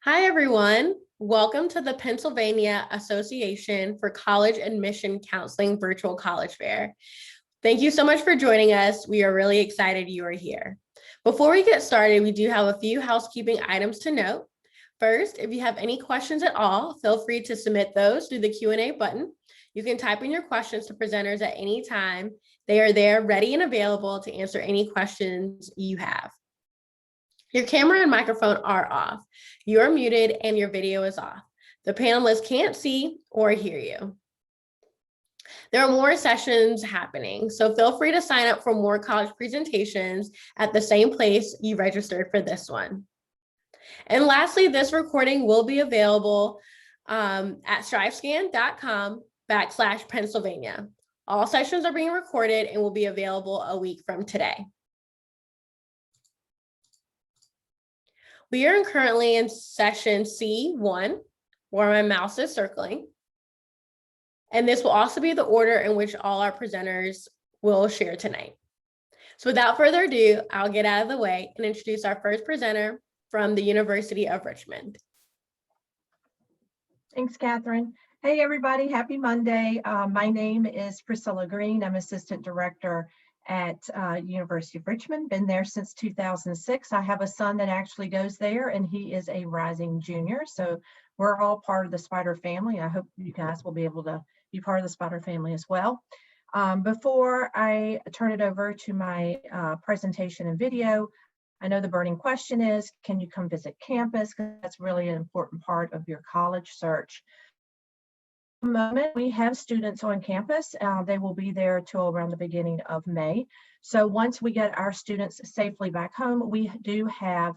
Hi, everyone. Welcome to the Pennsylvania Association for College Admission Counseling Virtual College Fair. Thank you so much for joining us. We are really excited you are here. Before we get started, we do have a few housekeeping items to note. First, if you have any questions at all, feel free to submit those through the Q&A button. You can type in your questions to presenters at any time. They are there ready and available to answer any questions you have. Your camera and microphone are off. You are muted and your video is off. The panelists can't see or hear you. There are more sessions happening, so feel free to sign up for more college presentations at the same place you registered for this one. And lastly, this recording will be available at strivescan.com/Pennsylvania. All sessions are being recorded and will be available a week from today. We are currently in session C1, where my mouse is circling. And this will also be the order in which all our presenters will share tonight. So without further ado, I'll get out of the way and introduce our first presenter from the University of Richmond. Thanks, Catherine. Hey, everybody. Happy Monday. My name is Priscilla Green. I'm Assistant Director at University of Richmond, been there since 2006. I have a son that actually goes there and he is a rising junior. So we're all part of the Spider family. I hope you guys will be able to be part of the Spider family as well. Before I turn it over to my presentation and video, I know the burning question is, can you come visit campus? Because that's really an important part of your college search. At the moment, we have students on campus. They will be there till around the beginning of May. So once we get our students safely back home, we do have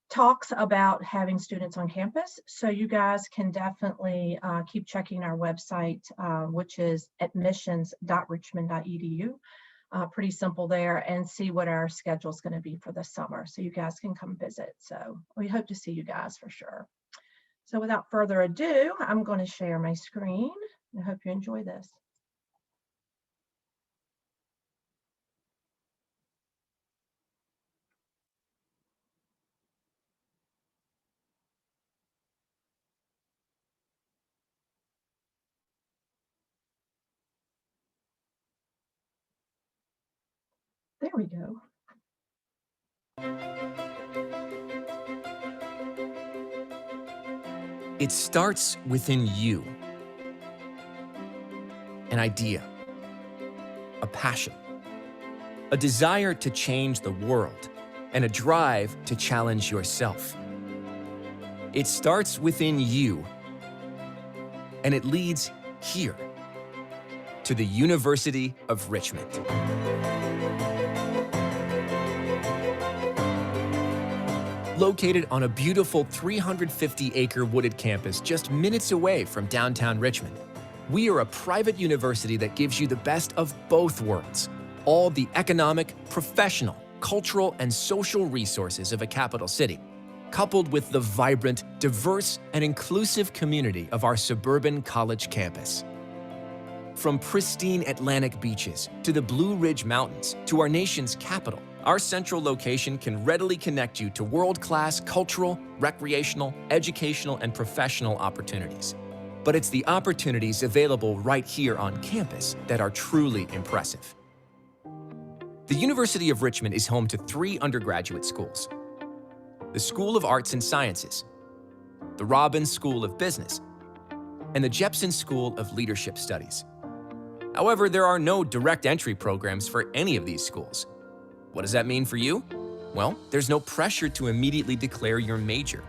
talks about having students on campus. So you guys can definitely keep checking our website, which is admissions.richmond.edu. Pretty simple there, and see what our schedule is going to be for the summer. So you guys can come visit. So we hope to see you guys for sure. So without further ado, I'm going to share my screen. I hope you enjoy this. There we go. It starts within you. An idea, a passion, a desire to change the world, and a drive to challenge yourself. It starts within you, and it leads here, to the University of Richmond. Located on a beautiful 350-acre wooded campus just minutes away from downtown Richmond, we are a private university that gives you the best of both worlds, all the economic, professional, cultural, and social resources of a capital city, coupled with the vibrant, diverse, and inclusive community of our suburban college campus. From pristine Atlantic beaches to the Blue Ridge Mountains to our nation's capital, our central location can readily connect you to world-class cultural, recreational, educational, and professional opportunities. But it's the opportunities available right here on campus that are truly impressive. The University of Richmond is home to 3 undergraduate schools: the School of Arts and Sciences, the Robbins School of Business, and the Jepson School of Leadership Studies. However, there are no direct entry programs for any of these schools. What does that mean for you? Well, there's no pressure to immediately declare your major.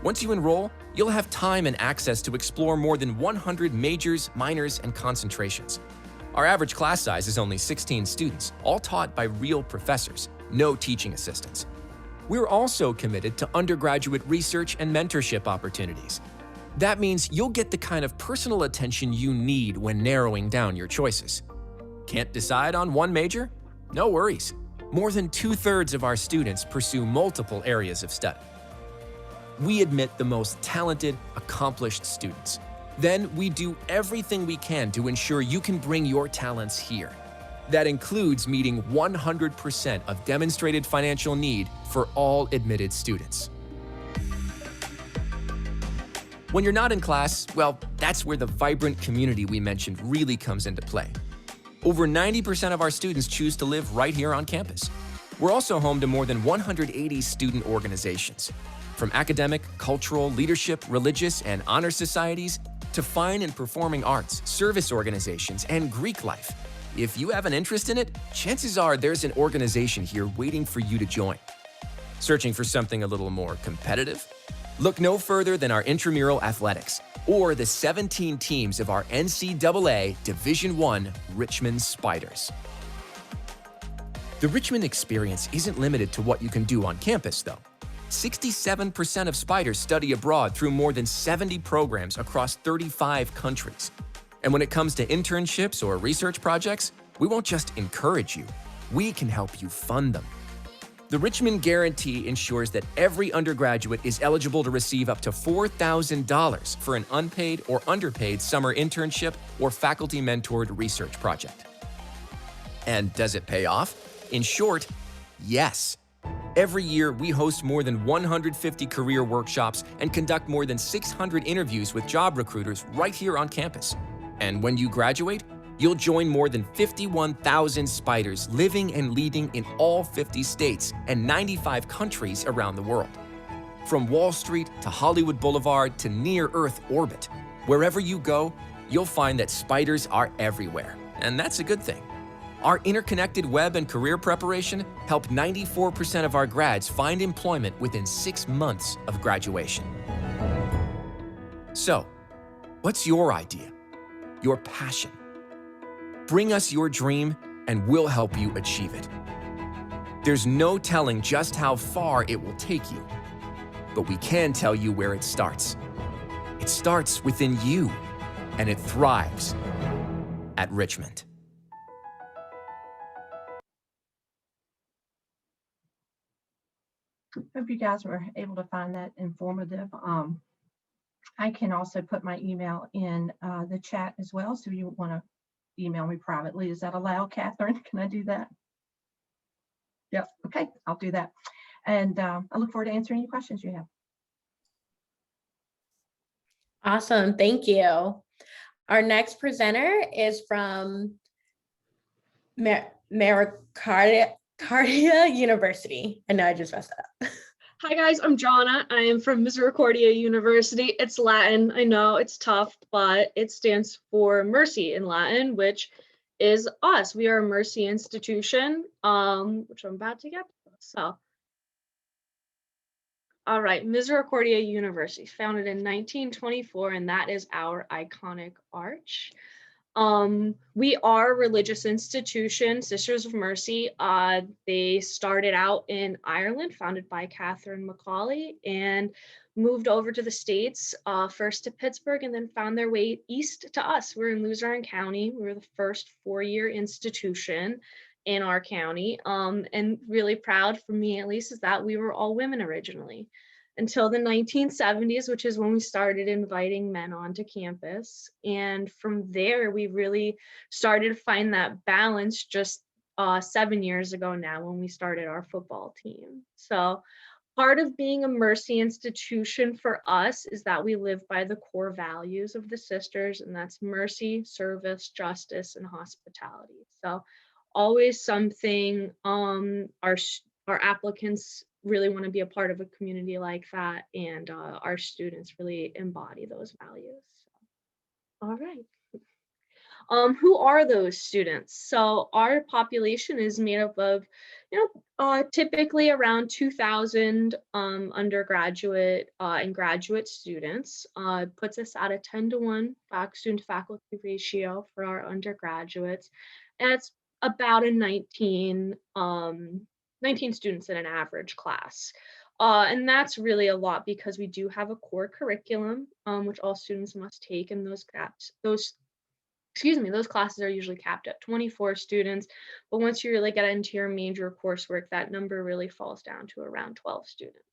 Once you enroll, you'll have time and access to explore more than 100 majors, minors, and concentrations. Our average class size is only 16 students, all taught by real professors, no teaching assistants. We're also committed to undergraduate research and mentorship opportunities. That means you'll get the kind of personal attention you need when narrowing down your choices. Can't decide on one major? No worries. More than 2/3 of our students pursue multiple areas of study. We admit the most talented, accomplished students. Then we do everything we can to ensure you can bring your talents here. That includes meeting 100% of demonstrated financial need for all admitted students. When you're not in class, well, that's where the vibrant community we mentioned really comes into play. Over 90% of our students choose to live right here on campus. We're also home to more than 180 student organizations. From academic, cultural, leadership, religious, and honor societies, to fine and performing arts, service organizations, and Greek life. If you have an interest in it, chances are there's an organization here waiting for you to join. Searching for something a little more competitive? Look no further than our intramural athletics, or the 17 teams of our NCAA Division I Richmond Spiders. The Richmond experience isn't limited to what you can do on campus, though. 67% of Spiders study abroad through more than 70 programs across 35 countries. And when it comes to internships or research projects, we won't just encourage you, we can help you fund them. The Richmond Guarantee ensures that every undergraduate is eligible to receive up to $4,000 for an unpaid or underpaid summer internship or faculty-mentored research project. And does it pay off? In short, yes. Every year, we host more than 150 career workshops and conduct more than 600 interviews with job recruiters right here on campus. And when you graduate, you'll join more than 51,000 Spiders living and leading in all 50 states and 95 countries around the world. From Wall Street to Hollywood Boulevard to near-Earth orbit, wherever you go, you'll find that Spiders are everywhere, and that's a good thing. Our interconnected web and career preparation helped 94% of our grads find employment within 6 months of graduation. So, what's your idea? Your passion? Bring us your dream and we'll help you achieve it. There's no telling just how far it will take you, but we can tell you where it starts. It starts within you, and it thrives at Richmond. Hope you guys were able to find that informative. I can also put my email in the chat as well, so if you want to email me privately. Is that allowed, Catherine? Can I do that? Yep. Okay, I'll do that. And I look forward to answering any questions you have. Awesome, thank you. Our next presenter is from Misericordia University. I know I just messed up. Hi guys, I'm Jonna. I am from Misericordia University. It's Latin. I know it's tough, but it stands for mercy in Latin, which is us. We are a mercy institution, which I'm about to get to. So, all right, Misericordia University, founded in 1924, and that is our iconic arch. We are a religious institution, Sisters of Mercy. They started out in Ireland, founded by Catherine Macaulay, and moved over to the States, first to Pittsburgh, and then found their way east to us. We're in Luzerne County. We were the first 4-year institution in our county, and really proud, for me at least, is that we were all women originally. Until the 1970s, which is when we started inviting men onto campus. And from there, we really started to find that balance just 7 years ago now when we started our football team. So part of being a mercy institution for us is that we live by the core values of the sisters, and that's mercy, service, justice, and hospitality. So always something our applicants really want to be a part of a community like that, and our students really embody those values. All right. Who are those students? So our population is made up of, typically around 2,000 undergraduate and graduate students. Puts us at a 10-to-1 student to faculty ratio for our undergraduates, and it's about a 19 students in an average class. And that's really a lot because we do have a core curriculum, which all students must take, and those classes are usually capped at 24 students. But once you really get into your major coursework, that number really falls down to around 12 students.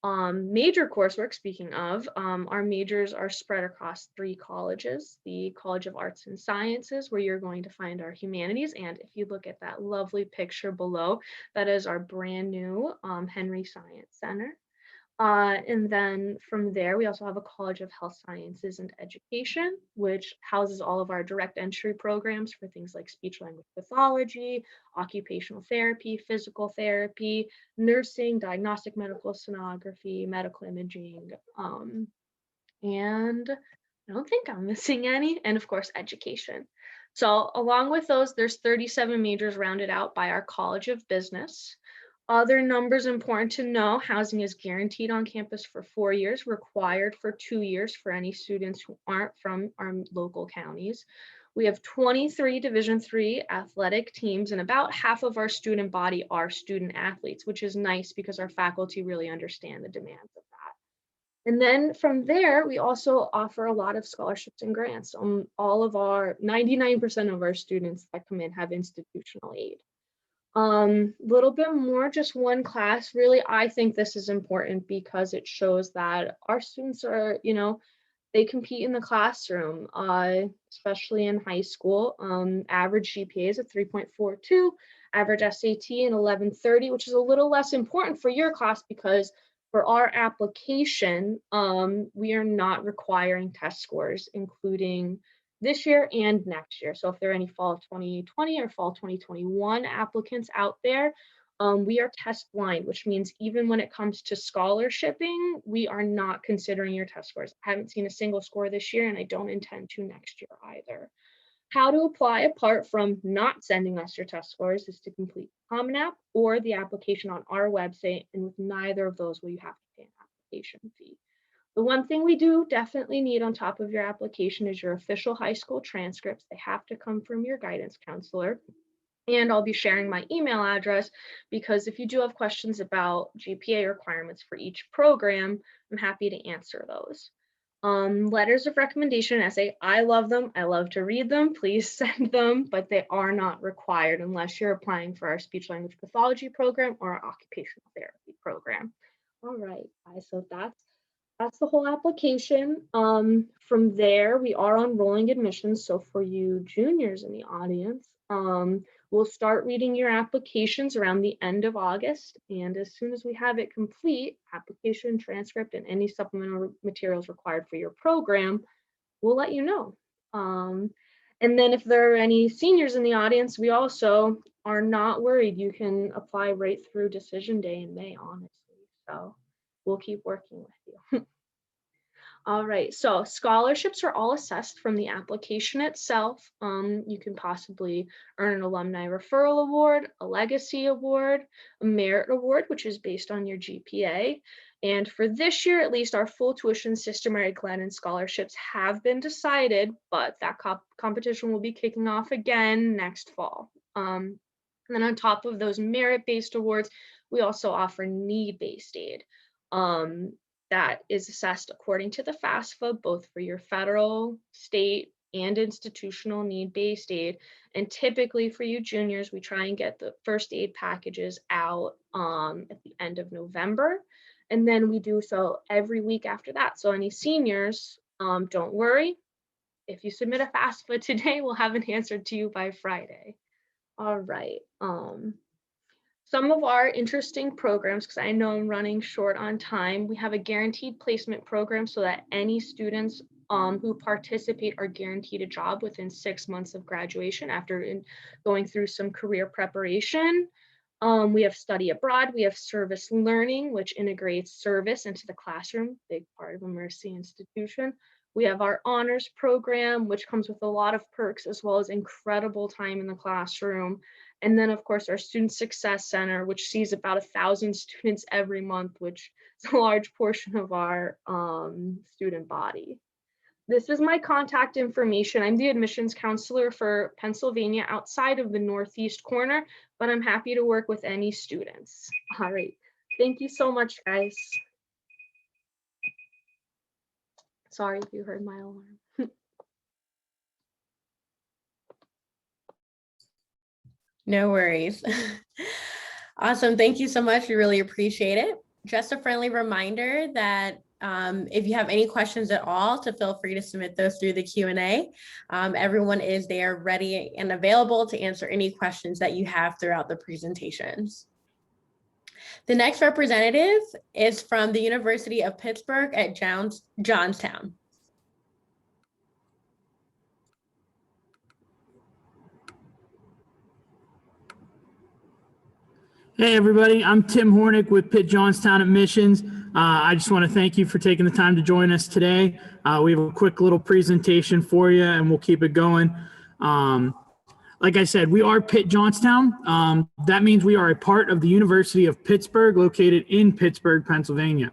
Major coursework, speaking of, our majors are spread across 3 colleges: the College of Arts and Sciences, where you're going to find our humanities. And if you look at that lovely picture below, that is our brand new Henry Science Center. And then from there, we also have a College of Health Sciences and Education, which houses all of our direct entry programs for things like speech language pathology, occupational therapy, physical therapy, nursing, diagnostic medical sonography, medical imaging, and I don't think I'm missing any, and of course, education. So along with those, there's 37 majors rounded out by our College of Business. Other numbers important to know: housing is guaranteed on campus for 4 years, required for 2 years for any students who aren't from our local counties. We have 23 Division III athletic teams, and about half of our student body are student athletes, which is nice because our faculty really understand the demands of that. And then from there, we also offer a lot of scholarships and grants. All of our 99% of our students that come in have institutional aid. Little bit more, just one class. Really, I think this is important because it shows that our students are, they compete in the classroom, especially in high school. Average GPA is at 3.42, average SAT and 1130, which is a little less important for your class because for our application, we are not requiring test scores, including this year and next year. So if there are any fall of 2020 or fall 2021 applicants out there, we are test blind, which means even when it comes to scholarshiping, we are not considering your test scores. I haven't seen a single score this year, and I don't intend to next year either. How to apply, apart from not sending us your test scores, is to complete the Common App or the application on our website, and with neither of those will you have to pay an application fee. The one thing we do definitely need on top of your application is your official high school transcripts. They have to come from your guidance counselor. And I'll be sharing my email address because if you do have questions about GPA requirements for each program, I'm happy to answer those. Letters of recommendation essay, I love them. I love to read them. Please send them, but they are not required unless you're applying for our speech language pathology program or our occupational therapy program. All right, guys, so that's the whole application. From there, we are on rolling admissions. So for you juniors in the audience, we'll start reading your applications around the end of August. And as soon as we have it complete, application, transcript, and any supplemental materials required for your program, we'll let you know. And then if there are any seniors in the audience, we also are not worried. You can apply right through decision day in May, honestly. So we'll keep working with you. All right, so scholarships are all assessed from the application itself. You can possibly earn an alumni referral award, a legacy award, a merit award, which is based on your GPA. And for this year, at least, our full tuition Sister Mary Glennon scholarships have been decided, but that competition will be kicking off again next fall. And then on top of those merit-based awards, we also offer need-based aid. That is assessed according to the FAFSA, both for your federal, state, and institutional need-based aid. And typically for you juniors, we try and get the first aid packages out at the end of November. And then we do so every week after that. So any seniors, don't worry. If you submit a FAFSA today, we'll have an answer to you by Friday. All right. Some of our interesting programs, because I know I'm running short on time, we have a guaranteed placement program so that any students who participate are guaranteed a job within 6 months of graduation after going through some career preparation. We have study abroad, we have service learning, which integrates service into the classroom, big part of a Mercy institution. We have our honors program, which comes with a lot of perks as well as incredible time in the classroom. And then, of course, our Student Success Center, which sees about 1,000 students every month, which is a large portion of our student body. This is my contact information. I'm the admissions counselor for Pennsylvania outside of the Northeast corner, but I'm happy to work with any students. All right, thank you so much, guys. Sorry if you heard my alarm. No worries. Awesome. Thank you so much. We really appreciate it. Just a friendly reminder that if you have any questions at all, to feel free to submit those through the Q&A. Everyone is there ready and available to answer any questions that you have throughout the presentations. The next representative is from the University of Pittsburgh at Johnstown. Hey everybody, I'm Tim Hornick with Pitt Johnstown Admissions. I just want to thank you for taking the time to join us today. We have a quick little presentation for you and we'll keep it going. Like I said, we are Pitt Johnstown. That means we are a part of the University of Pittsburgh, located in Pittsburgh, Pennsylvania.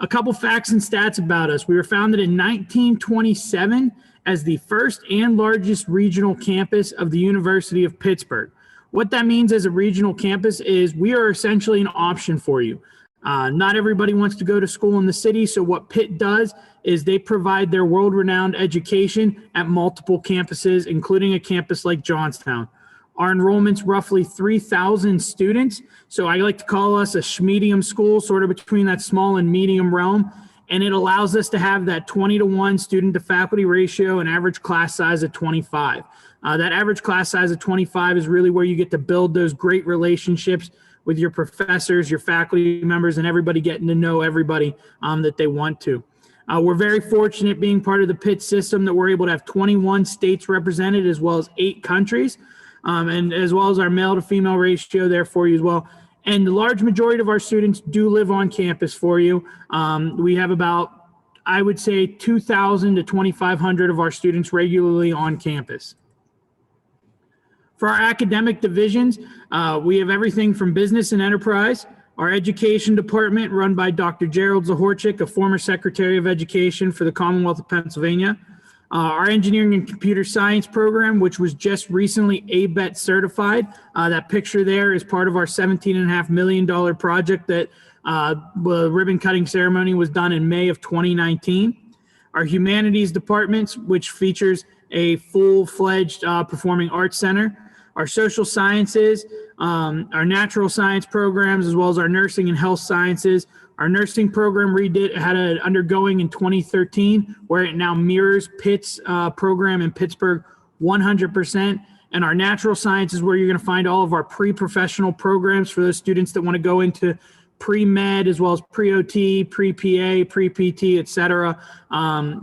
A couple facts and stats about us. We were founded in 1927 as the first and largest regional campus of the University of Pittsburgh. What that means as a regional campus is we are essentially an option for you. Not everybody wants to go to school in the city, so what Pitt does is they provide their world-renowned education at multiple campuses, including a campus like Johnstown. Our enrollment's roughly 3,000 students, so I like to call us a schmedium school, sort of between that small and medium realm, and it allows us to have that 20-to-1 student-to-faculty ratio and average class size of 25. That average class size of 25 is really where you get to build those great relationships with your professors, your faculty members, and everybody getting to know everybody that they want to. We're very fortunate being part of the Pitt system that we're able to have 21 states represented as well as 8 countries, and as well as our male to female ratio there for you as well. And the large majority of our students do live on campus for you. We have about, I would say, 2,000 to 2,500 of our students regularly on campus. For our academic divisions, we have everything from business and enterprise. Our education department, run by Dr. Gerald Zahorchik, a former Secretary of Education for the Commonwealth of Pennsylvania. Our engineering and computer science program, which was just recently ABET certified. That picture there is part of our $17.5 million project that the ribbon cutting ceremony was done in May of 2019. Our humanities departments, which features a full-fledged performing arts center. Our social sciences, our natural science programs, as well as our nursing and health sciences. Our nursing program had an undergoing in 2013, where it now mirrors Pitt's program in Pittsburgh 100%. And our natural sciences, where you're going to find all of our pre-professional programs for those students that want to go into pre-med, as well as pre-OT, pre-PA, pre-PT, et cetera.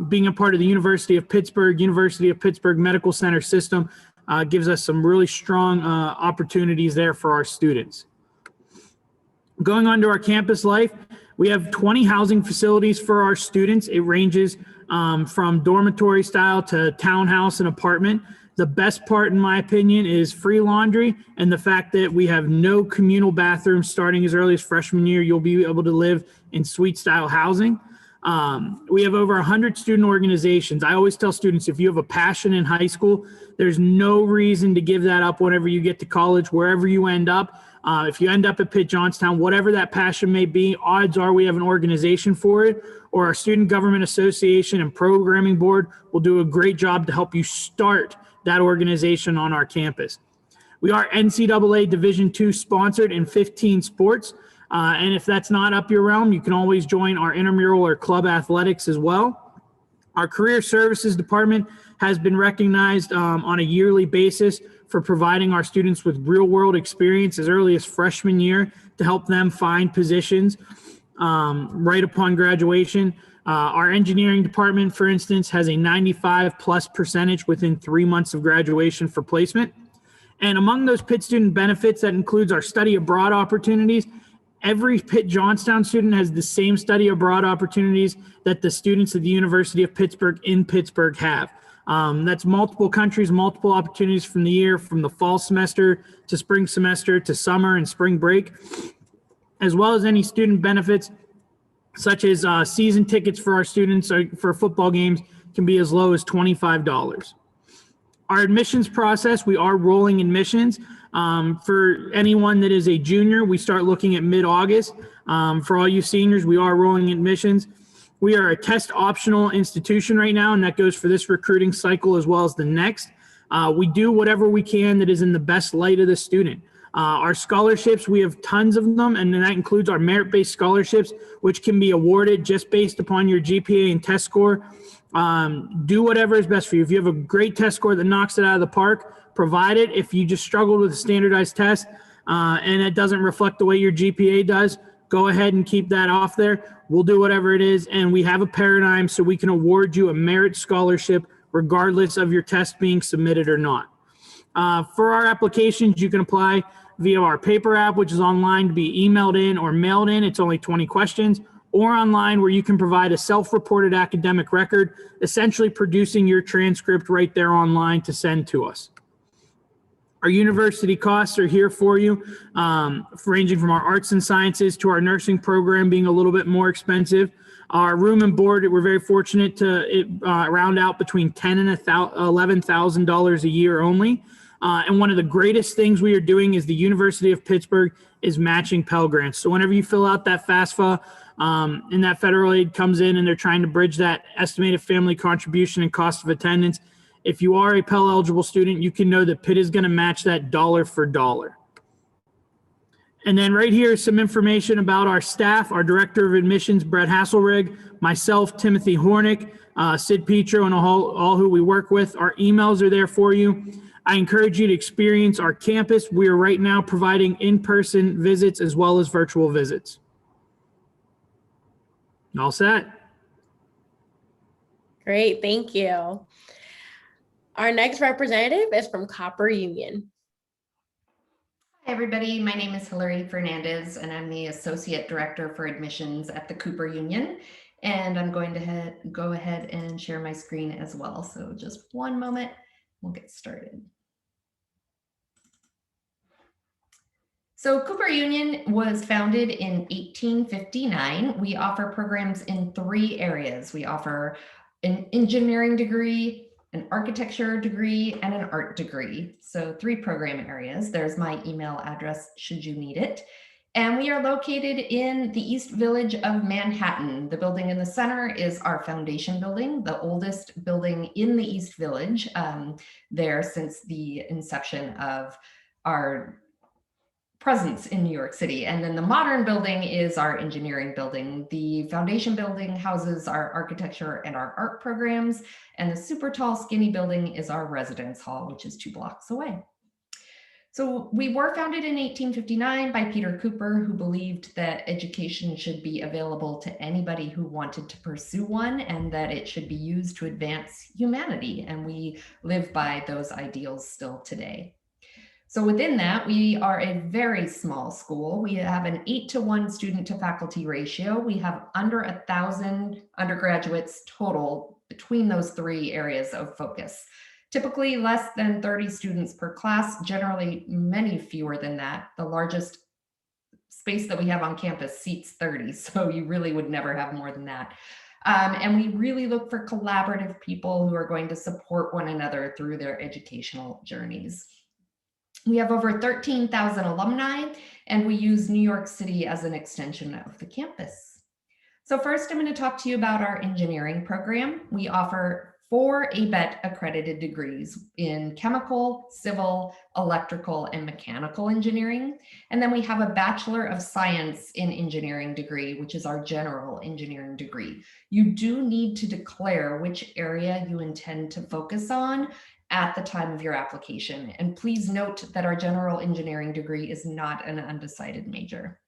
Being a part of the University of Pittsburgh Medical Center system gives us some really strong opportunities there for our students. Going on to our campus life, we have 20 housing facilities for our students. It ranges from dormitory style to townhouse and apartment. The best part, in my opinion, is free laundry and the fact that we have no communal bathrooms starting as early as freshman year. You'll be able to live in suite style housing. We have over 100 student organizations. I always tell students, if you have a passion in high school, there's no reason to give that up whenever you get to college, wherever you end up. If you end up at Pitt Johnstown, whatever that passion may be, odds are we have an organization for it, or our Student Government Association and Programming Board will do a great job to help you start that organization on our campus. We are NCAA Division II sponsored in 15 sports. And if that's not up your realm, you can always join our intramural or club athletics as well. Our career services department has been recognized on a yearly basis for providing our students with real world experience as early as freshman year to help them find positions right upon graduation. Our engineering department, for instance, has a 95+% within 3 months of graduation for placement. And among those Pitt student benefits, that includes our study abroad opportunities. Every Pitt Johnstown student has the same study abroad opportunities that the students at the University of Pittsburgh in Pittsburgh have. That's multiple countries, multiple opportunities from the year, from the fall semester to spring semester to summer and spring break, as well as any student benefits such as season tickets for our students for football games can be as low as $25. Our admissions process, we are rolling admissions. For anyone that is a junior, we start looking at mid-August. For all you seniors, we are rolling admissions. We are a test optional institution right now, and that goes for this recruiting cycle as well as the next. We do whatever we can that is in the best light of the student. Our scholarships, we have tons of them, and that includes our merit-based scholarships, which can be awarded just based upon your GPA and test score. Do whatever is best for you. If you have a great test score that knocks it out of the park, provide it. If you just struggled with a standardized test, and it doesn't reflect the way your GPA does, go ahead and keep that off there. We'll do whatever it is, and we have a paradigm so we can award you a merit scholarship regardless of your test being submitted or not. For our applications, you can apply via our paper app, which is online to be emailed in or mailed in. It's only 20 questions, or online where you can provide a self-reported academic record, essentially producing your transcript right there online to send to us. Our university costs are here for you, ranging from our arts and sciences to our nursing program being a little bit more expensive. Our room and board, we're very fortunate to round out between $10,000 and $11,000 a year only. And one of the greatest things we are doing is the University of Pittsburgh is matching Pell Grants. So whenever you fill out that FAFSA and that federal aid comes in and they're trying to bridge that estimated family contribution and cost of attendance, if you are a Pell eligible student, you can know that Pitt is going to match that dollar for dollar. And then right here is some information about our staff, our Director of Admissions, Brett Hasselrig, myself, Timothy Hornick, Sid Petro, and all who we work with. Our emails are there for you. I encourage you to experience our campus. We are right now providing in-person visits as well as virtual visits. All set. Great, thank you. Our next representative is from Copper Union. Hi, everybody. My name is Hilary Fernandez, and I'm the Associate Director for Admissions at the Cooper Union. And I'm going to go ahead and share my screen as well. So just one moment, we'll get started. So Cooper Union was founded in 1859. We offer programs in 3 areas. We offer an engineering degree, an architecture degree, and an art degree. So 3 program areas. There's my email address should you need it. And we are located in the East Village of Manhattan. The building in the center is our foundation building, the oldest building in the East Village, there since the inception of our presence in New York City. And then the modern building is our engineering building. The foundation building houses our architecture and our art programs. And the super tall skinny building is our residence hall, which is 2 blocks away. So we were founded in 1859 by Peter Cooper, who believed that education should be available to anybody who wanted to pursue one, and that it should be used to advance humanity. And we live by those ideals still today. So within that, we are a very small school. We have an 8-to-1 student to faculty ratio. We have under 1,000 undergraduates total between those 3 areas of focus. Typically less than 30 students per class, generally many fewer than that. The largest space that we have on campus seats 30, so you really would never have more than that. And we really look for collaborative people who are going to support one another through their educational journeys. We have over 13,000 alumni, and we use New York City as an extension of the campus. So first, I'm going to talk to you about our engineering program. We offer 4 ABET accredited degrees in chemical, civil, electrical, and mechanical engineering. And then we have a Bachelor of Science in Engineering degree, which is our general engineering degree. You do need to declare which area you intend to focus on at the time of your application. And please note that our general engineering degree is not an undecided major.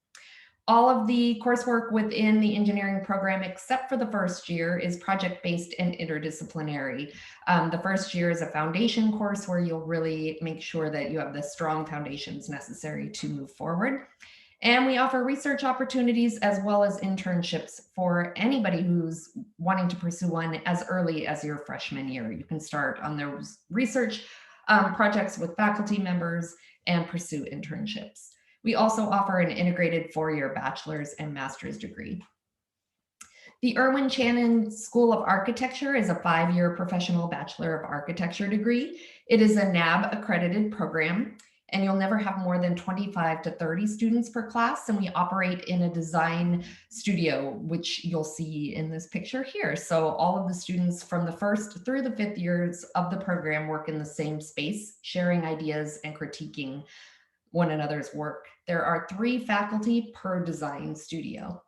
All of the coursework within the engineering program, except for the first year, is project-based and interdisciplinary. The first year is a foundation course where you'll really make sure that you have the strong foundations necessary to move forward. And we offer research opportunities as well as internships for anybody who's wanting to pursue one as early as your freshman year. You can start on those research projects with faculty members and pursue internships. We also offer an integrated 4-year bachelor's and master's degree. The Irwin Channon School of Architecture is a 5-year professional Bachelor of Architecture degree. It is a NAB accredited program, and you'll never have more than 25 to 30 students per class. And we operate in a design studio, which you'll see in this picture here. So all of the students from the 1st through the 5th years of the program work in the same space, sharing ideas and critiquing one another's work. There are 3 faculty per design studio.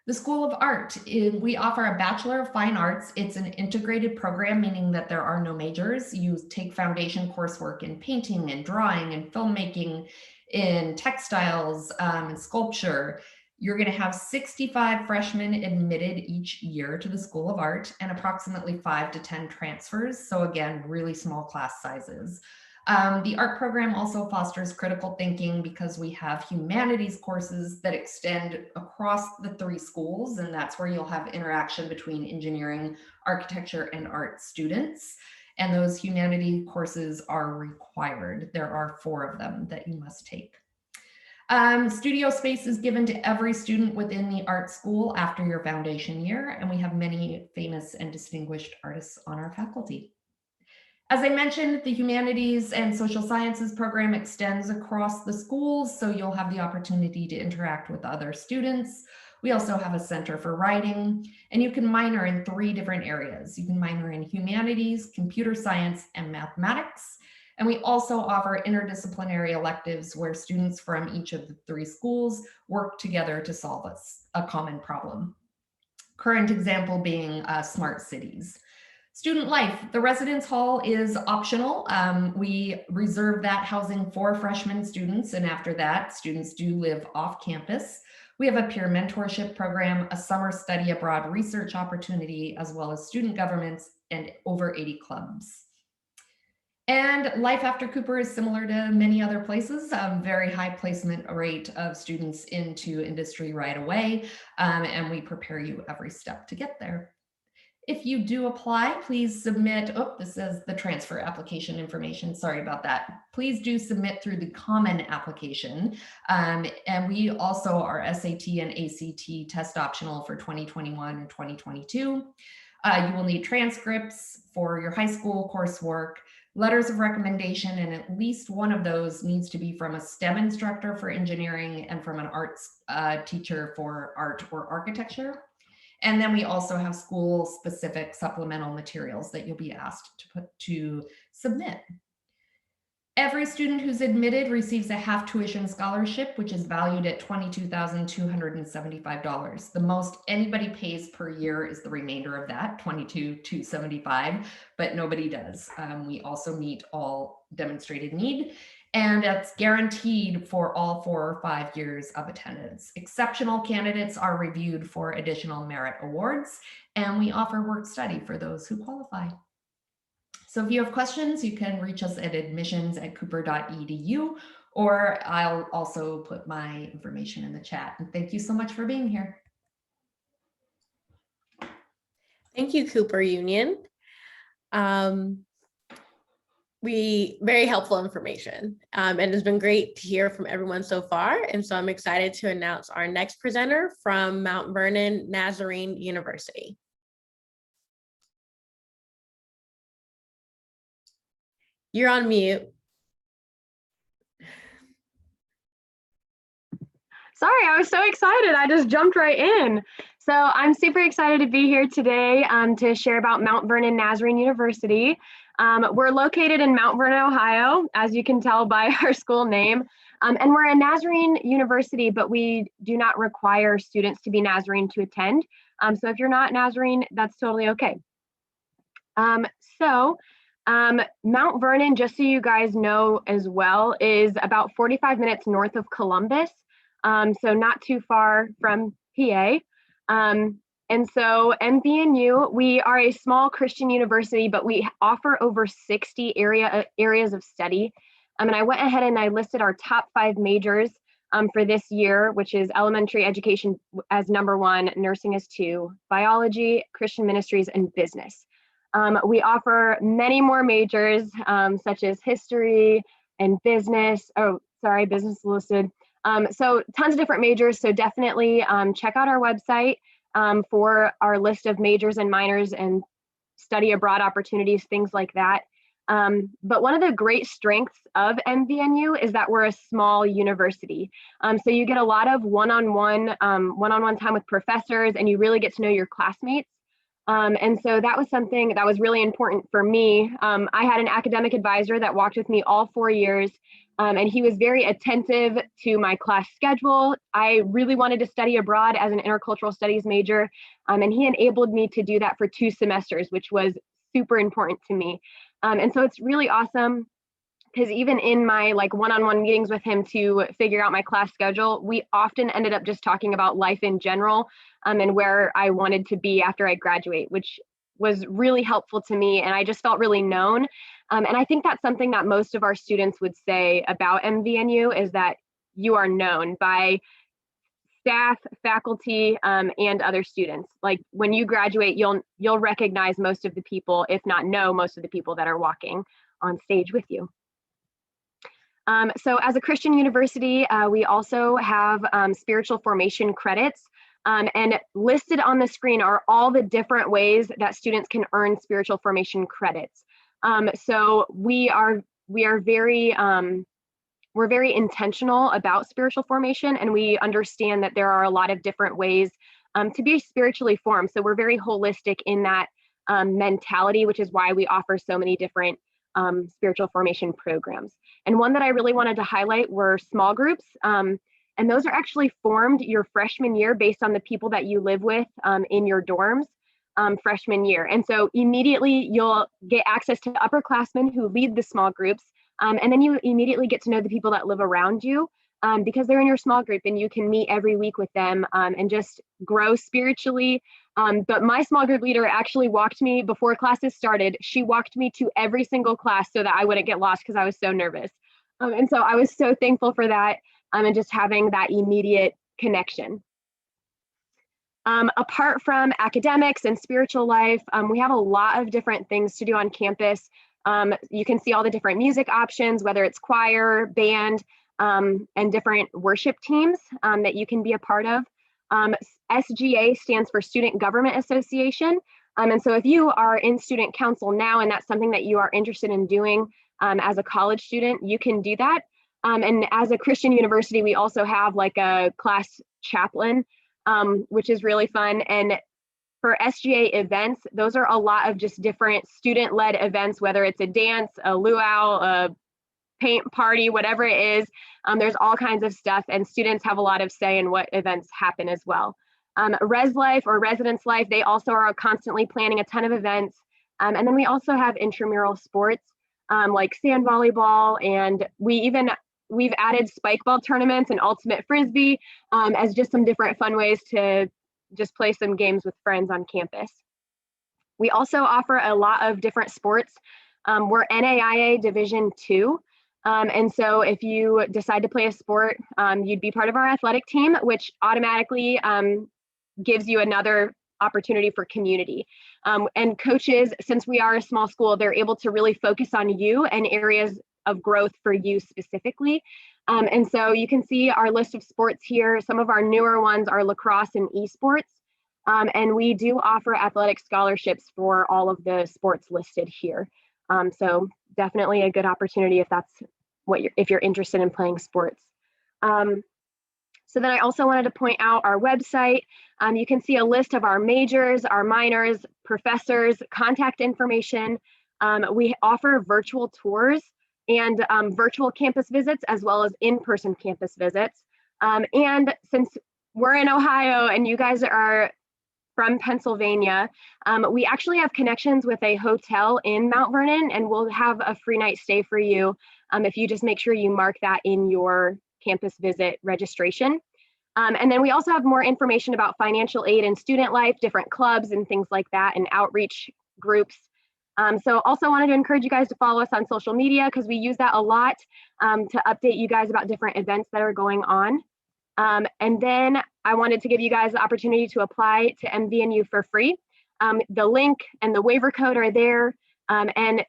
The School of Art, we offer a Bachelor of Fine Arts. It's an integrated program, meaning that there are no majors. You take foundation coursework in painting and drawing and filmmaking, in textiles and sculpture. You're going to have 65 freshmen admitted each year to the School of Art and approximately 5 to 10 transfers. So again, really small class sizes. The art program also fosters critical thinking because we have humanities courses that extend across the 3 schools, and that's where you'll have interaction between engineering, architecture, and art students. And those humanity courses are required. There are 4 of them that you must take. Studio space is given to every student within the art school after your foundation year, and we have many famous and distinguished artists on our faculty. As I mentioned, the humanities and social sciences program extends across the schools, so you'll have the opportunity to interact with other students. We also have a center for writing, and you can minor in 3 different areas. You can minor in humanities, computer science, and mathematics. And we also offer interdisciplinary electives where students from each of the 3 schools work together to solve a common problem. Current example being smart cities. Student life, the residence hall is optional. We reserve that housing for freshman students, and after that, students do live off campus. We have a peer mentorship program, a summer study abroad research opportunity, as well as student governments and over 80 clubs. And life after Cooper is similar to many other places, very high placement rate of students into industry right away, and we prepare you every step to get there. If you do apply, please submit, this says the transfer application information, sorry about that. Please do submit through the common application. And we also are SAT and ACT test optional for 2021 and 2022. You will need transcripts for your high school coursework, letters of recommendation, and at least one of those needs to be from a STEM instructor for engineering and from an arts teacher for art or architecture. And then we also have school-specific supplemental materials that you'll be asked to submit. Every student who's admitted receives a half tuition scholarship, which is valued at $22,275. The most anybody pays per year is the remainder of that, $22,275, but nobody does. We also meet all demonstrated need, and that's guaranteed for all 4 or 5 years of attendance. Exceptional candidates are reviewed for additional merit awards, and we offer work study for those who qualify. So if you have questions, you can reach us at admissions@cooper.edu, or I'll also put my information in the chat. And thank you so much for being here. Thank you, Cooper Union. Very helpful information, and it's been great to hear from everyone so far. And so I'm excited to announce our next presenter from Mount Vernon Nazarene University. You're on mute. Sorry, I was so excited. I just jumped right in. So I'm super excited to be here today to share about Mount Vernon Nazarene University. We're located in Mount Vernon, Ohio, as you can tell by our school name. And we're a Nazarene university, but we do not require students to be Nazarene to attend. So if you're not Nazarene, that's totally okay. Mount Vernon, just so you guys know as well, is about 45 minutes north of Columbus. So not too far from PA. And so MVNU, we are a small Christian university, but we offer over 60 areas of study. And I went ahead and I listed our top 5 majors for this year, which is elementary education as number 1, nursing as 2, biology, Christian ministries, and business. We offer many more majors, such as history and business. Business listed. So tons of different majors. So definitely check out our website for our list of majors and minors and study abroad opportunities, things like that. But one of the great strengths of MVNU is that we're a small university. So you get a lot of one-on-one time with professors, and you really get to know your classmates. And so that was something that was really important for me. I had an academic advisor that walked with me all 4 years, and he was very attentive to my class schedule. I really wanted to study abroad as an intercultural studies major, and he enabled me to do that for 2 semesters, which was super important to me. And so it's really awesome because even in my like one-on-one meetings with him to figure out my class schedule, we often ended up just talking about life in general, and where I wanted to be after I graduate, which was really helpful to me. And I just felt really known. And I think that's something that most of our students would say about MVNU is that you are known by staff, faculty, and other students. Like when you graduate, you'll recognize most of the people, if not know most of the people that are walking on stage with you. So as a Christian university, we also have spiritual formation credits, and listed on the screen are all the different ways that students can earn spiritual formation credits. So we're very intentional about spiritual formation, and we understand that there are a lot of different ways to be spiritually formed. So we're very holistic in that mentality, which is why we offer so many different spiritual formation programs. And one that I really wanted to highlight were small groups. And those are actually formed your freshman year based on the people that you live with in your dorms freshman year. And so immediately you'll get access to upperclassmen who lead the small groups. And then you immediately get to know the people that live around you because they're in your small group and you can meet every week with them and just grow spiritually. But my small group leader actually walked me before classes started. She walked me to every single class so that I wouldn't get lost because I was so nervous. And so I was so thankful for that and just having that immediate connection. Apart from academics and spiritual life, we have a lot of different things to do on campus. You can see all the different music options, whether it's choir, band, and different worship teams that you can be a part of. SGA stands for Student Government Association. And so if you are in student council now and that's something that you are interested in doing as a college student, you can do that. And as a Christian university, we also have like a class chaplain, which is really fun. And for SGA events, those are a lot of just different student-led events, whether it's a dance, a luau, a paint party, whatever it is. There's all kinds of stuff, and students have a lot of say in what events happen as well. Res Life or Residence Life, they also are constantly planning a ton of events. And then we also have intramural sports like sand volleyball, and we've added spike ball tournaments and ultimate frisbee as just some different fun ways to just play some games with friends on campus. We also offer a lot of different sports. We're NAIA Division II. And so if you decide to play a sport, you'd be part of our athletic team, which automatically gives you another opportunity for community. And coaches, since we are a small school, they're able to really focus on you and areas of growth for you specifically. And so you can see our list of sports here. Some of our newer ones are lacrosse and esports. And we do offer athletic scholarships for all of the sports listed here. So definitely a good opportunity if that's if you're interested in playing sports. So then I also wanted to point out our website. You can see a list of our majors, our minors, professors, contact information. We offer virtual tours and virtual campus visits as well as in-person campus visits. And since we're in Ohio and you guys are from Pennsylvania, we actually have connections with a hotel in Mount Vernon, and we'll have a free night stay for you if you just make sure you mark that in your campus visit registration. And then we also have more information about financial aid and student life, different clubs and things like that, and outreach groups. So also wanted to encourage you guys to follow us on social media because we use that a lot to update you guys about different events that are going on. And then I wanted to give you guys the opportunity to apply to MVNU for free. The link and the waiver code are there. And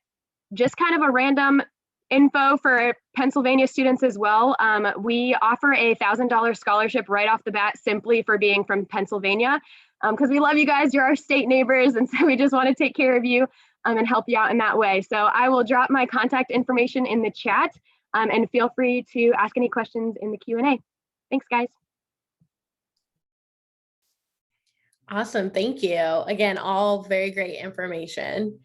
just kind of a random info for Pennsylvania students as well. We offer a $1,000 scholarship right off the bat simply for being from Pennsylvania because we love you guys. You're our state neighbors. And so we just want to take care of you and help you out in that way. So I will drop my contact information in the chat and feel free to ask any questions in the Q&A. Thanks, guys. Awesome, thank you. Again, all very great information.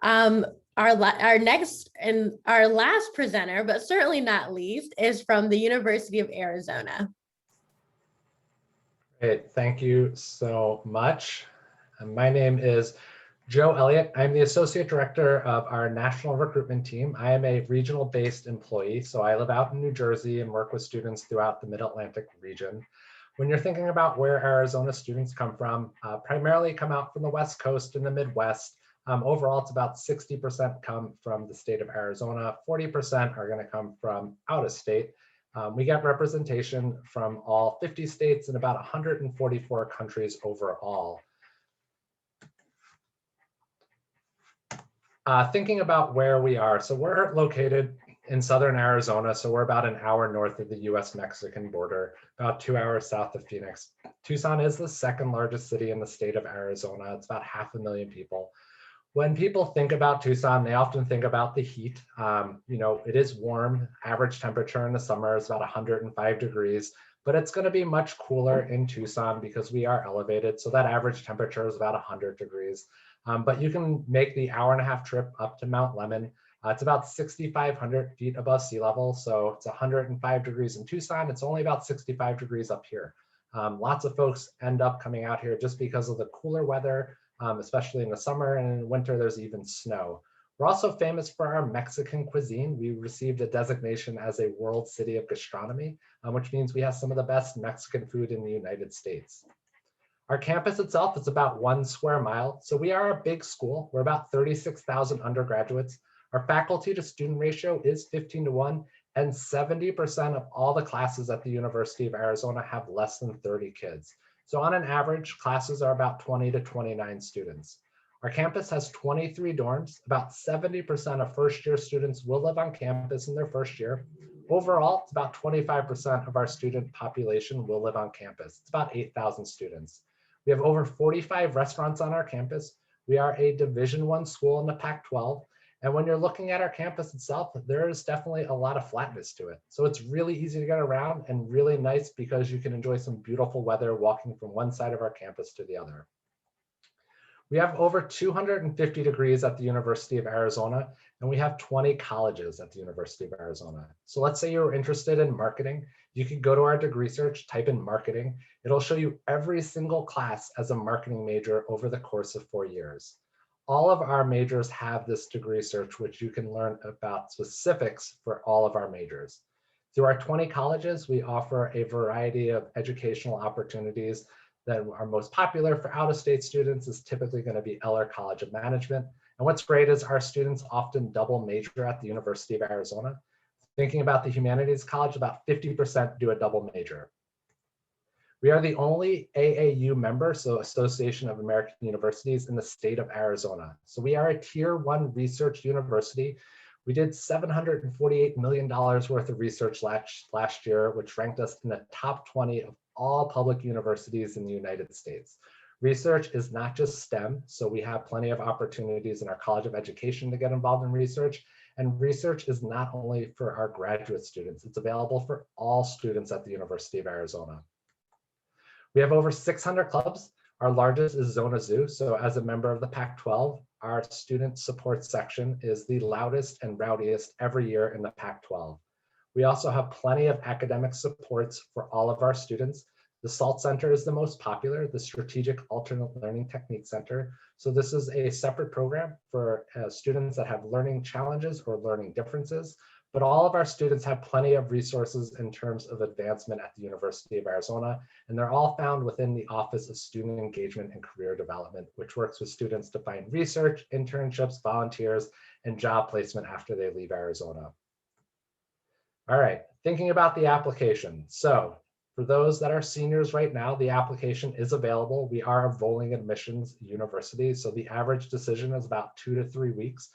Um, our next and our last presenter, but certainly not least, is from the University of Arizona. Great, thank you so much. My name is Joe Elliott. I'm the Associate Director of our National Recruitment Team. I am a regional-based employee, so I live out in New Jersey and work with students throughout the Mid-Atlantic region. When you're thinking about where Arizona students come from, primarily come out from the West Coast and the Midwest. Overall, it's about 60% come from the state of Arizona, 40% are going to come from out of state. We get representation from all 50 states and about 144 countries overall. Thinking about where we are, so we're located in southern Arizona, so we're about an hour north of the US-Mexican border, about 2 hours south of Phoenix. Tucson is the second largest city in the state of Arizona. It's about 500,000 people. When people think about Tucson, they often think about the heat. It is warm. Average temperature in the summer is about 105 degrees, but it's going to be much cooler in Tucson because we are elevated. So that average temperature is about 100 degrees. But you can make the hour-and-a-half trip up to Mount Lemmon. It's about 6,500 feet above sea level. So it's 105 degrees in Tucson. It's only about 65 degrees up here. Lots of folks end up coming out here just because of the cooler weather, especially in the summer, and in winter, there's even snow. We're also famous for our Mexican cuisine. We received a designation as a World City of Gastronomy, which means we have some of the best Mexican food in the United States. Our campus itself is about 1 square mile. So we are a big school. We're about 36,000 undergraduates. Our faculty to student ratio is 15:1, and 70% of all the classes at the University of Arizona have less than 30 kids. So on an average, classes are about 20 to 29 students. Our campus has 23 dorms. About 70% of first-year students will live on campus in their first year. Overall, it's about 25% of our student population will live on campus. It's about 8,000 students. We have over 45 restaurants on our campus. We are a Division I school in the Pac-12. And when you're looking at our campus itself, there is definitely a lot of flatness to it. So it's really easy to get around and really nice because you can enjoy some beautiful weather walking from one side of our campus to the other. We have over 250 degrees at the University of Arizona, and we have 20 colleges at the University of Arizona. So let's say you're interested in marketing. You can go to our degree search, type in marketing. It'll show you every single class as a marketing major over the course of 4 years. All of our majors have this degree search, which you can learn about specifics for all of our majors. Through our 20 colleges, we offer a variety of educational opportunities that are most popular for out-of-state students is typically going to be Eller College of Management. And what's great is our students often double major at the University of Arizona. Thinking about the Humanities College, about 50% do a double major. We are the only AAU member, so Association of American Universities, in the state of Arizona. So we are a Tier 1 research university. We did $748 million worth of research last year, which ranked us in the top 20 of all public universities in the United States. Research is not just STEM, so we have plenty of opportunities in our College of Education to get involved in research. And research is not only for our graduate students, it's available for all students at the University of Arizona. We have over 600 clubs. Our largest is Zona Zoo. So as a member of the Pac-12, our student support section is the loudest and rowdiest every year in the Pac-12. We also have plenty of academic supports for all of our students. The SALT Center is the most popular, the Strategic Alternate Learning Technique Center. So this is a separate program for students that have learning challenges or learning differences. But all of our students have plenty of resources in terms of advancement at the University of Arizona, and they're all found within the Office of Student Engagement and Career Development, which works with students to find research, internships, volunteers, and job placement after they leave Arizona. All right, thinking about the application. So for those that are seniors right now, the application is available. We are a rolling admissions university, so the average decision is about 2 to 3 weeks.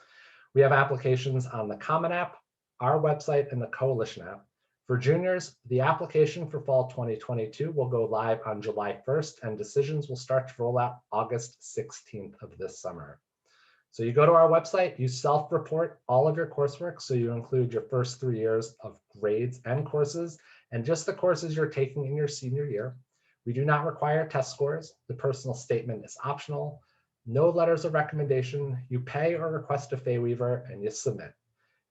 We have applications on the Common App, our website, and the Coalition app. For juniors, the application for fall 2022 will go live on July 1st, and decisions will start to roll out August 16th of this summer. So you go to our website, you self-report all of your coursework, so you include your first 3 years of grades and courses, and just the courses you're taking in your senior year. We do not require test scores. The personal statement is optional. No letters of recommendation. You pay or request a fee waiver and you submit.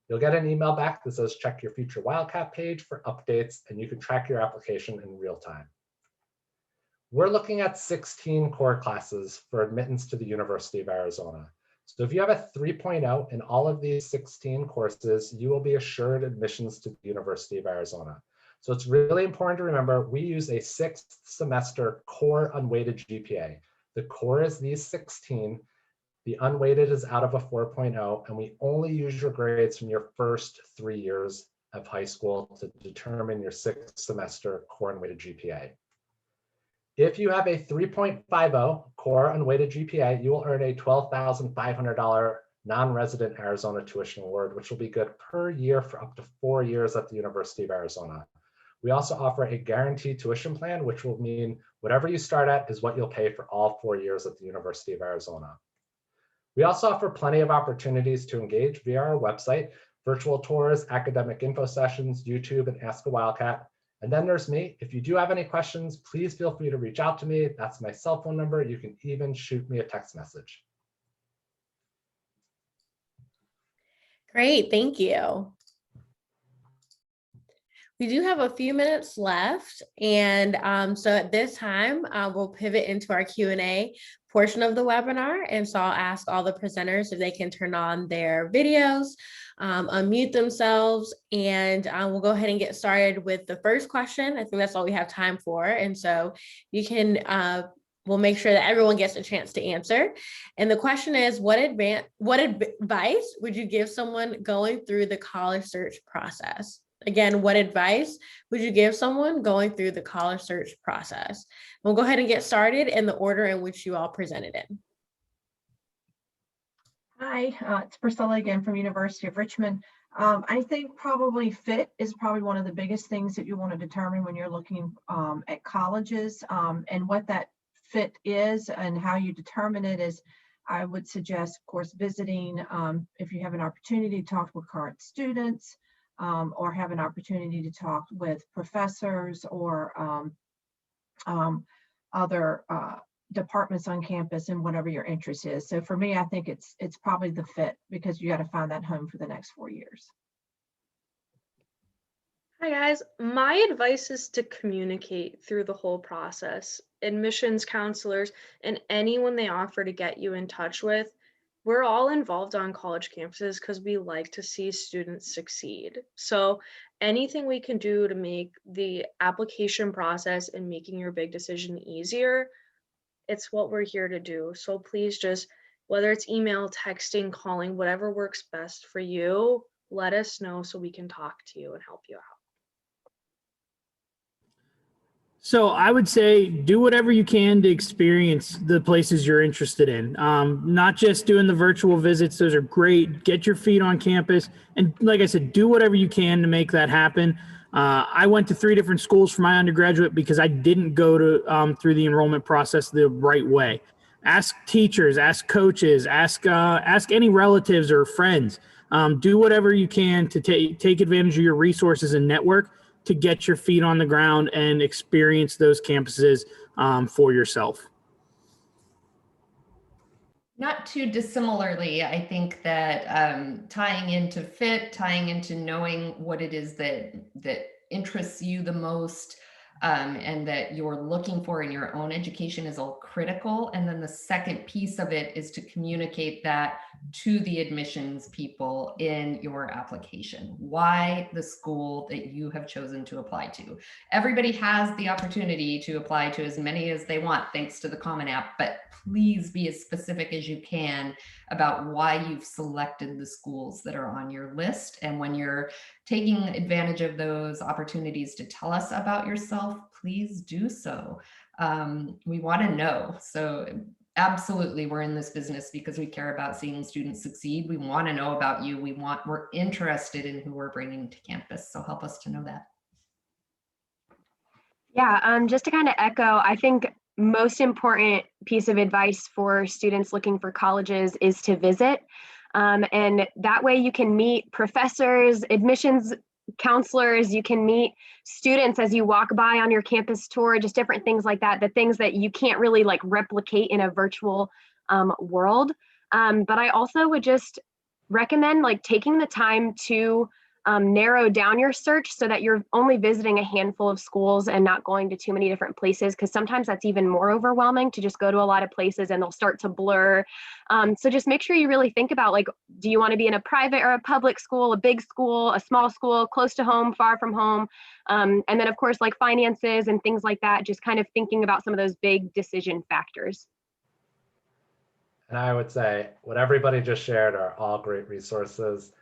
You'll get an email back that says check your future Wildcat page for updates, and you can track your application in real time. We're looking at 16 core classes for admittance to the University of Arizona. So if you have a 3.0 in all of these 16 courses, you will be assured admissions to the University of Arizona. So it's really important to remember, we use a 6th semester core unweighted GPA. The core is these 16. The unweighted is out of a 4.0, and we only use your grades from your first 3 years of high school to determine your 6th semester core unweighted GPA. If you have a 3.50 core unweighted GPA, you will earn a $12,500 non-resident Arizona tuition award, which will be good per year for up to 4 years at the University of Arizona. We also offer a guaranteed tuition plan, which will mean whatever you start at is what you'll pay for all 4 years at the University of Arizona. We also offer plenty of opportunities to engage via our website, virtual tours, academic info sessions, YouTube, and Ask a Wildcat. And then there's me. If you do have any questions, please feel free to reach out to me. That's my cell phone number. You can even shoot me a text message. Great, thank you. We do have a few minutes left, and so at this time, we'll pivot into our Q&A portion of the webinar. And so I'll ask all the presenters if they can turn on their videos, unmute themselves, and we'll go ahead and get started with the first question. I think that's all we have time for. And so you can, we'll make sure that everyone gets a chance to answer. And the question is, what advice would you give someone going through the college search process? Again, what advice would you give someone going through the college search process? We'll go ahead and get started in the order in which you all presented in. Hi, it's Priscilla again from University of Richmond. I think probably fit is probably one of the biggest things that you want to determine when you're looking at colleges, and what that fit is and how you determine it is, I would suggest, of course, visiting if you have an opportunity to talk with current students, or have an opportunity to talk with professors or other departments on campus and whatever your interest is. So for me, I think it's probably the fit, because you got to find that home for the next 4 years. Hi guys, my advice is to communicate through the whole process. Admissions counselors and anyone they offer to get you in touch with, we're all involved on college campuses because we like to see students succeed. So anything we can do to make the application process and making your big decision easier, it's what we're here to do. So please just, whether it's email, texting, calling, whatever works best for you, let us know so we can talk to you and help you out. So I would say do whatever you can to experience the places you're interested in. Not just doing the virtual visits. Those are great. Get your feet on campus. And like I said, do whatever you can to make that happen. I went to 3 different schools for my undergraduate because I didn't go to through the enrollment process the right way. Ask teachers, ask coaches, ask any relatives or friends. Do whatever you can to take advantage of your resources and network to get your feet on the ground and experience those campuses for yourself. Not too dissimilarly, I think that tying into fit, tying into knowing what it is that interests you the most, and that you're looking for in your own education is all critical. And then the second piece of it is to communicate that to the admissions people in your application. Why the school that you have chosen to apply to. Everybody has the opportunity to apply to as many as they want thanks to the Common App, but please be as specific as you can about why you've selected the schools that are on your list. And when you're taking advantage of those opportunities to tell us about yourself, please do so. We want to know. So absolutely, we're in this business because we care about seeing students succeed. We want to know about you. We're interested in who we're bringing to campus. So help us to know that. Yeah, just to kind of echo, I think most important piece of advice for students looking for colleges is to visit. And that way you can meet professors, admissions counselors, you can meet students as you walk by on your campus tour, just different things like that, the things that you can't really like replicate in a virtual world. But I also would just recommend like taking the time to narrow down your search so that you're only visiting a handful of schools and not going to too many different places, because sometimes that's even more overwhelming to just go to a lot of places and they'll start to blur. So just make sure you really think about, like, do you want to be in a private or a public school, a big school, a small school, close to home, far from home? And then of course, like finances and things like that, just kind of thinking about some of those big decision factors. And I would say what everybody just shared are all great resources.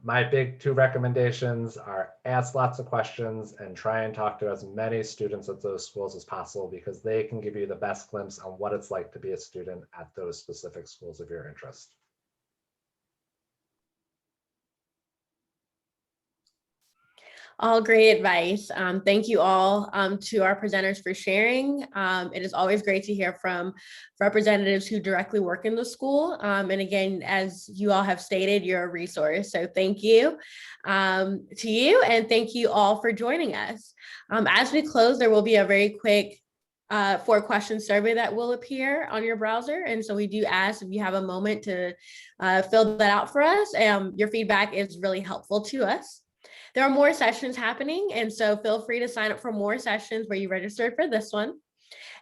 My big two recommendations are ask lots of questions and try and talk to as many students at those schools as possible, because they can give you the best glimpse on what it's like to be a student at those specific schools of your interest. All great advice. Thank you all to our presenters for sharing. It is always great to hear from representatives who directly work in the school. And again, as you all have stated, you're a resource. So thank you to you, and thank you all for joining us. As we close, there will be a very quick 4-question survey that will appear on your browser. And so we do ask if you have a moment to fill that out for us. Your feedback is really helpful to us. There are more sessions happening, and so feel free to sign up for more sessions where you registered for this one.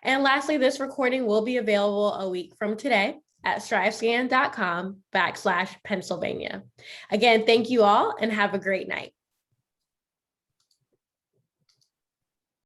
And lastly, this recording will be available a week from today at strivescan.com/Pennsylvania. Again, thank you all and have a great night.